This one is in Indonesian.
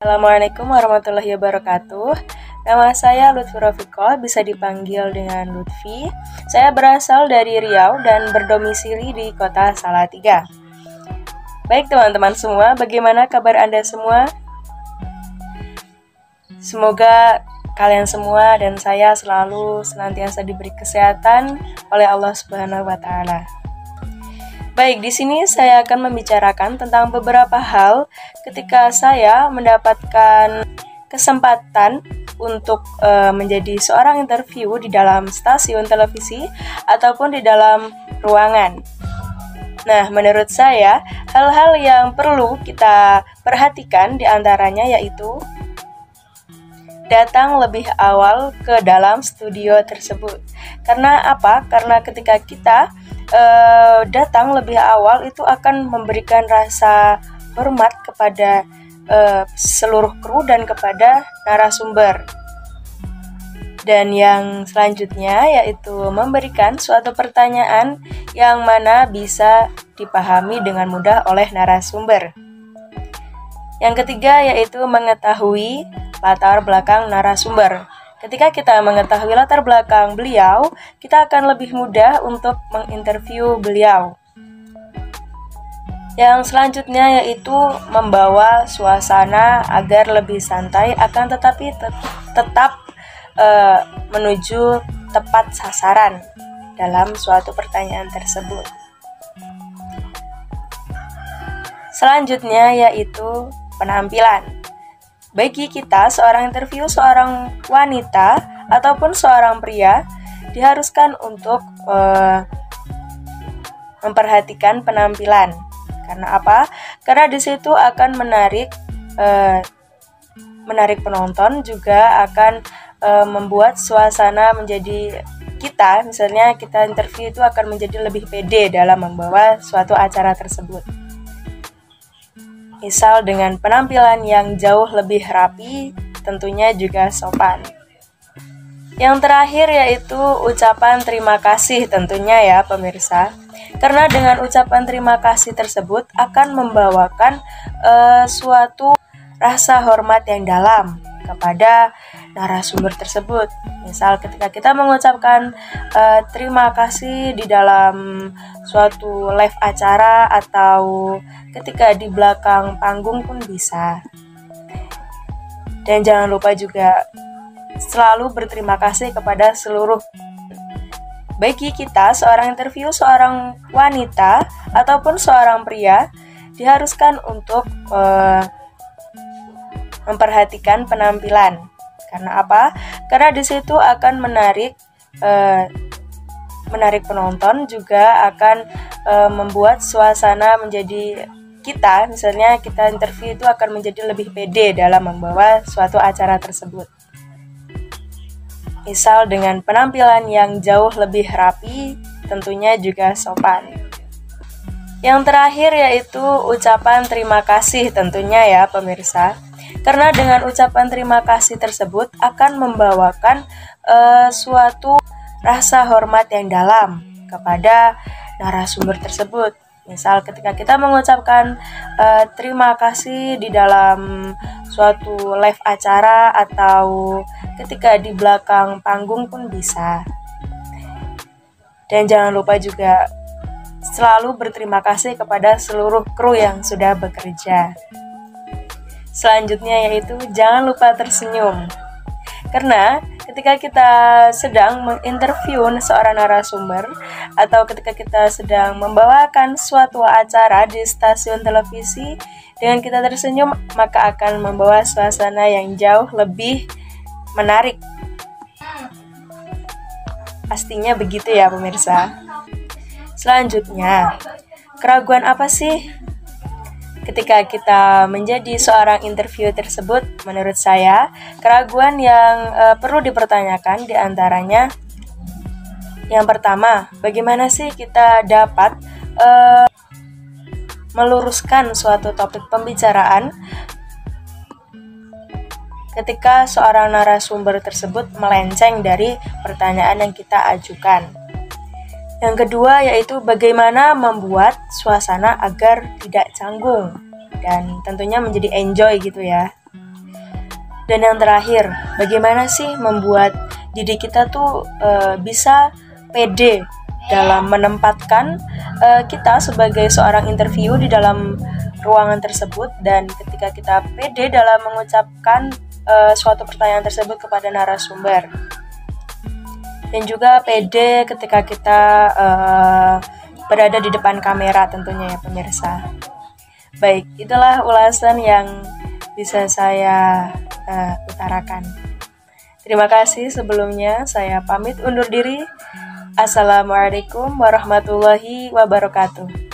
Assalamualaikum warahmatullahi wabarakatuh. Nama saya Lutfi Rofiqah, bisa dipanggil dengan Lutfi. Saya berasal dari Riau dan berdomisili di kota Salatiga. Baik teman-teman semua, bagaimana kabar Anda semua? Semoga kalian semua dan saya selalu senantiasa diberi kesehatan oleh Allah Subhanahu wa taala. Baik, di sini saya akan membicarakan tentang beberapa hal ketika saya mendapatkan kesempatan untuk menjadi seorang interview di dalam stasiun televisi ataupun di dalam ruangan. Nah, menurut saya, hal-hal yang perlu kita perhatikan diantaranya yaitu datang lebih awal ke dalam studio tersebut. Karena apa? Karena ketika kita datang lebih awal itu akan memberikan rasa hormat kepada seluruh kru dan kepada narasumber. Dan yang selanjutnya yaitu memberikan suatu pertanyaan yang mana bisa dipahami dengan mudah oleh narasumber. Yang ketiga yaitu mengetahui latar belakang narasumber. Ketika kita mengetahui latar belakang beliau, kita akan lebih mudah untuk menginterview beliau. Yang selanjutnya yaitu membawa suasana agar lebih santai akan tetapi tetap menuju tepat sasaran dalam suatu pertanyaan tersebut. Selanjutnya yaitu penampilan. Bagi kita, seorang interview seorang wanita ataupun seorang pria diharuskan untuk memperhatikan penampilan. Karena apa? Karena di situ akan menarik penonton, juga akan membuat suasana menjadi misalnya kita interview itu akan menjadi lebih pede dalam membawa suatu acara tersebut. Misal dengan penampilan yang jauh lebih rapi, tentunya juga sopan. Yang terakhir yaitu ucapan terima kasih tentunya ya pemirsa. Karena dengan ucapan terima kasih tersebut akan membawakan suatu rasa hormat yang dalam kepada narasumber tersebut. Misal ketika kita mengucapkan terima kasih di dalam suatu live acara atau ketika di belakang panggung pun bisa. Dan jangan lupa juga selalu berterima kasih kepada seluruh. Bagi kita, seorang interview seorang wanita ataupun seorang pria diharuskan untuk memperhatikan penampilan. Karena apa? Karena di situ akan menarik penonton, juga akan membuat suasana menjadi misalnya kita interview itu akan menjadi lebih pede dalam membawa suatu acara tersebut. Misal dengan penampilan yang jauh lebih rapi, tentunya juga sopan. Yang terakhir yaitu ucapan terima kasih tentunya ya pemirsa. Karena dengan ucapan terima kasih tersebut akan membawakan suatu rasa hormat yang dalam kepada narasumber tersebut. Misal ketika kita mengucapkan terima kasih di dalam suatu live acara atau ketika di belakang panggung pun bisa. Dan jangan lupa juga selalu berterima kasih kepada seluruh kru yang sudah bekerja. Selanjutnya yaitu jangan lupa tersenyum. Karena ketika kita sedang menginterview seorang narasumber atau ketika kita sedang membawakan suatu acara di stasiun televisi, dengan kita tersenyum maka akan membawa suasana yang jauh lebih menarik. Pastinya begitu ya pemirsa. Selanjutnya, keraguan apa sih ketika kita menjadi seorang interview tersebut? Menurut saya, keraguan yang perlu dipertanyakan diantaranya yang pertama, bagaimana sih kita dapat meluruskan suatu topik pembicaraan ketika seorang narasumber tersebut melenceng dari pertanyaan yang kita ajukan. Yang kedua yaitu bagaimana membuat suasana agar tidak canggung dan tentunya menjadi enjoy gitu ya. Dan yang terakhir, bagaimana sih membuat diri kita tuh bisa pede dalam menempatkan kita sebagai seorang interview di dalam ruangan tersebut, dan ketika kita pede dalam mengucapkan suatu pertanyaan tersebut kepada narasumber, dan juga pede ketika kita berada di depan kamera tentunya ya pemirsa. Baik, itulah ulasan yang bisa saya utarakan. Terima kasih sebelumnya, saya pamit undur diri. Assalamualaikum warahmatullahi wabarakatuh.